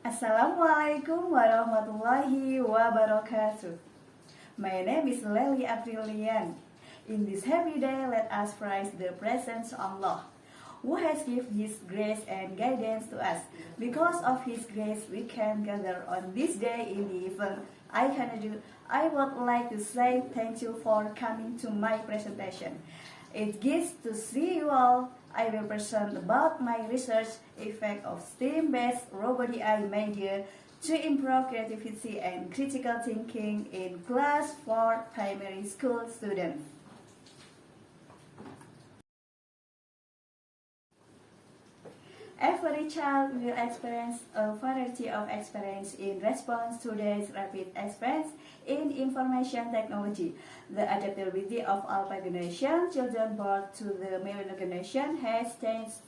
Assalamualaikum warahmatullahi wabarakatuh. My name is Lely In this happy day, let us praise the presence of Allah, who has given His grace and guidance to us. Because of His grace, we can gather on this day in the event I would like to say thank you for coming to my presentation. It gives to see you all. I will present about my research effect of STEAM-based robotic AI media to improve creativity and critical thinking in class for primary school students. Every child will experience a variety of experience in response to today's rapid advance in information technology. The adaptability of all population children born to the millennial generation has changed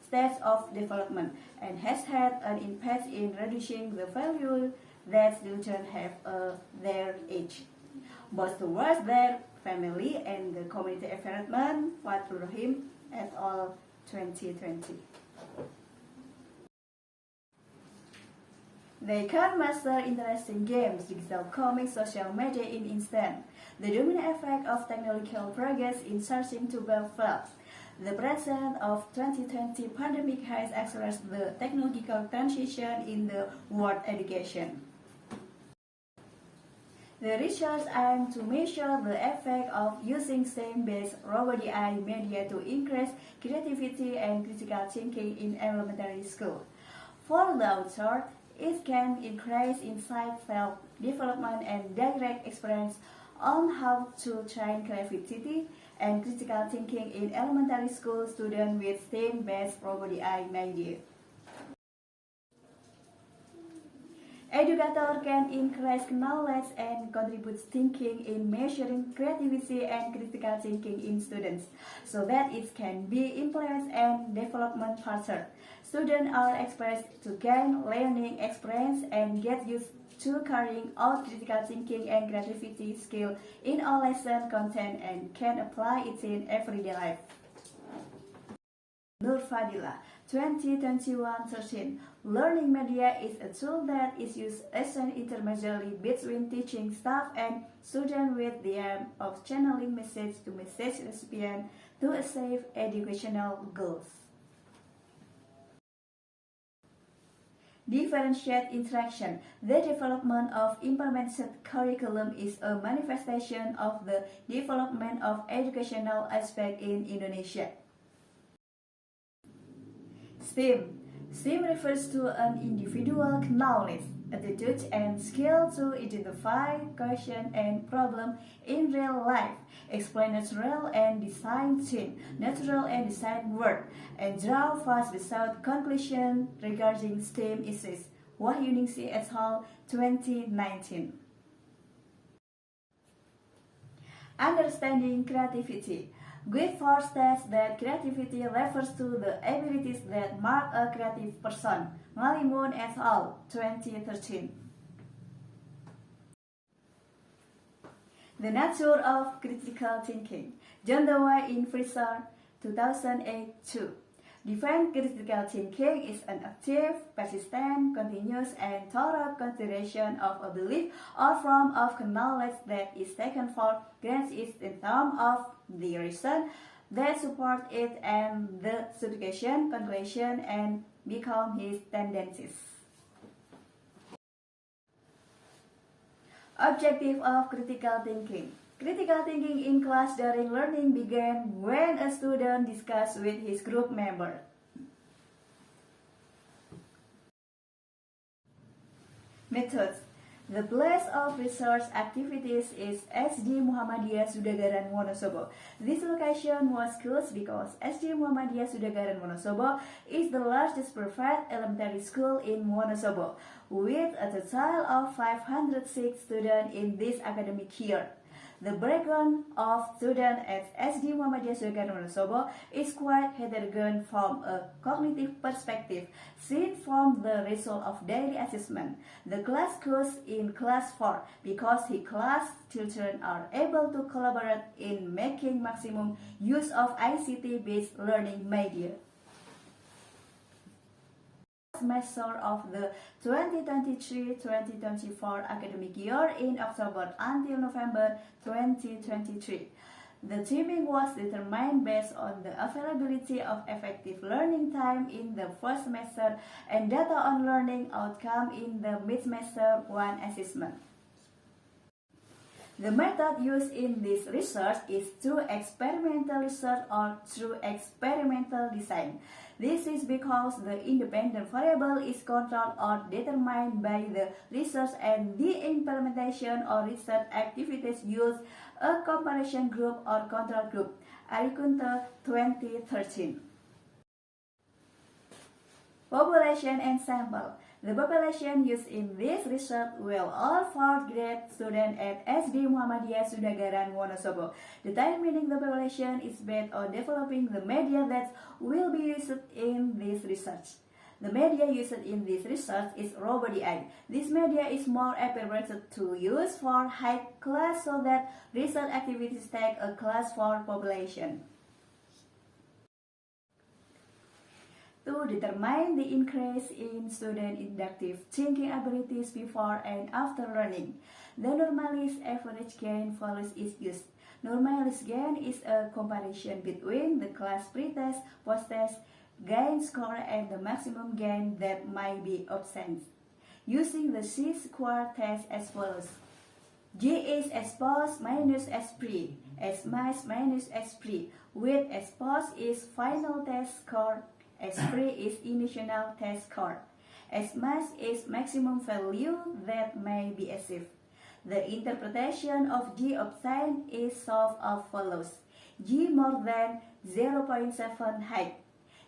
stage of development and has had an impact in reducing the value that children have their age, both towards their family and the community environment. Rahim et al. 2020. They can master interesting games, digital comics, social media in instant. The dominant effect of technological progress in searching to build wealth. The presence of 2020 pandemic has accelerated the technological transition in the world education. The research aims to measure the effect of using STEM-based robotic AI media to increase creativity and critical thinking in elementary school. For the author, it can increase insight, self-development, and direct experience on how to train creativity and critical thinking in elementary school students with STEM-based robotic AI media. Educators can increase knowledge and contribute thinking in measuring creativity and critical thinking in students, so that it can be implemented and development further. Students are expected to gain learning experience and get used to carrying out critical thinking and creativity skills in all lesson content and can apply it in everyday life. Nur Fadila, 2021-13. Learning media is a tool that is used as an intermediary between teaching staff and students with the aim of channeling message to message recipient to achieve educational goals. Differentiate interaction. The development of implemented curriculum is a manifestation of the development of educational aspect in Indonesia. STEAM. STEAM refers to an individual knowledge, attitude, and skill to identify, question, and problem in real life, explain natural and design things, natural and design work, and draw fast without conclusion regarding STEAM issues. Wahyuningsi et al. 2019. Understanding creativity. Guilford states that creativity refers to the abilities that mark a creative person. Malimun et al. 2013. The nature of critical thinking. John Dewey in Fraser, 2008-2. Define critical thinking is an active, persistent, continuous, and thorough consideration of a belief or form of knowledge that is taken for granted in terms of the reason that support it and the justification, conclusion, and become his tendencies. Objective of critical thinking. Critical thinking in class during learning began when a student discussed with his group member. Methods. The place of research activities is SD Muhammadiyah Sudagaran Wonosobo. This location was chosen because SD Muhammadiyah Sudagaran Wonosobo is the largest private elementary school in Wonosobo, with a total of 506 students in this academic year. The background of students at SD Muhammadiyah Sudagaran Wonosobo is quite heterogeneous from a cognitive perspective, seen from the result of daily assessment. The class goes in class 4 because his class children are able to collaborate in making maximum use of ICT-based learning media. semester of the 2023-2024 academic year in October until November 2023. The timing was determined based on the availability of effective learning time in the first semester and data on learning outcome in the mid-semester 1 assessment. The method used in this research is through experimental research or through experimental design. This is because the independent variable is controlled or determined by the research and the implementation or research activities use a comparison group or control group. Arikunta 2013. Population and sample. The population used in this research will all fourth grade students at SD Muhammadiyah Sudagaran Wonosobo. Determining the population is based on developing the media that will be used in this research. The media used in this research is Robot AI. This media is more appropriate to use for high class so that research activities take a class for population. To determine the increase in student inductive thinking abilities before and after learning, the normalist average gain values is used. Normalist gain is a comparison between the class pretest, post-test, gain score and the maximum gain that might be obtained. Using the C-square test as follows. G is S post minus S pre, S max minus S pre, with S post is final test score, S pre is initial test score, S max is maximum value that may be achieved. The interpretation of G obtained is solved as follows. G more than 0.7 height,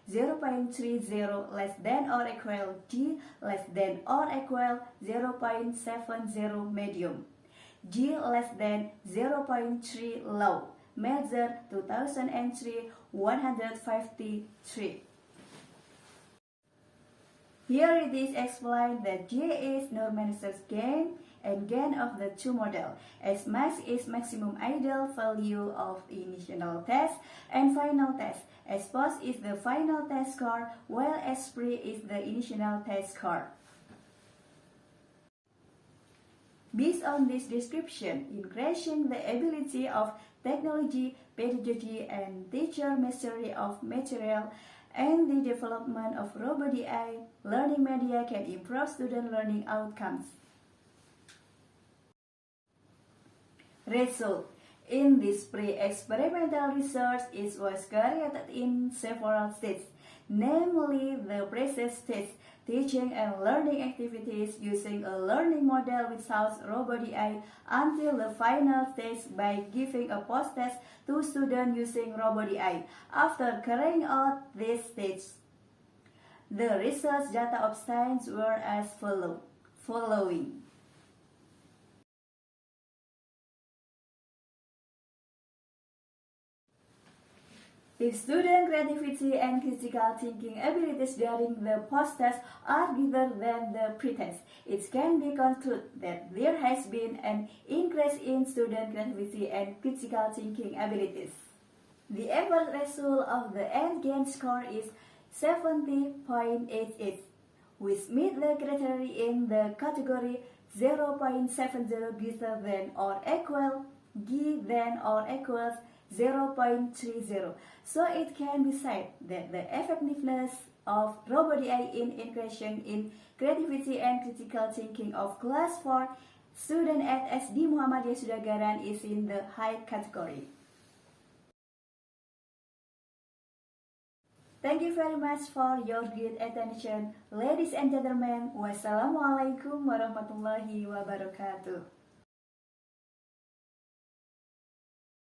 0.30 less than or equal G less than or equal 0.70 medium, G less than 0.3 low, measure 2003 153. Here it is explained that G is normalized gain and gain of the two model. S max is maximum ideal value of initial test and final test. S post is the final test score, while S pre is the initial test score. Based on this description, increasing the ability of technology, pedagogy, and teacher mastery of material and the development of robot AI, learning media can improve student learning outcomes. Result. In this pre-experimental research, it was carried out in several stages, namely the pre-stage stage, teaching and learning activities using a learning model without robot AI, until the final stage by giving a post-test to students using robot AI. After carrying out this stage, the research data obtained were as following. If student creativity and critical thinking abilities during the post-test are greater than the pre-test, it can be concluded that there has been an increase in student creativity and critical thinking abilities. The average result of the end gain score is 70.88, which meets the criteria in the category 0.70 greater than or equal, G than or equals 0.30. So it can be said that the effectiveness of robot AI in increasing in creativity and critical thinking of class 4 student at SD Muhammadiyah Sudagaran is in the high category. Thank you very much for your great attention. Ladies and gentlemen, wassalamualaikum warahmatullahi wabarakatuh.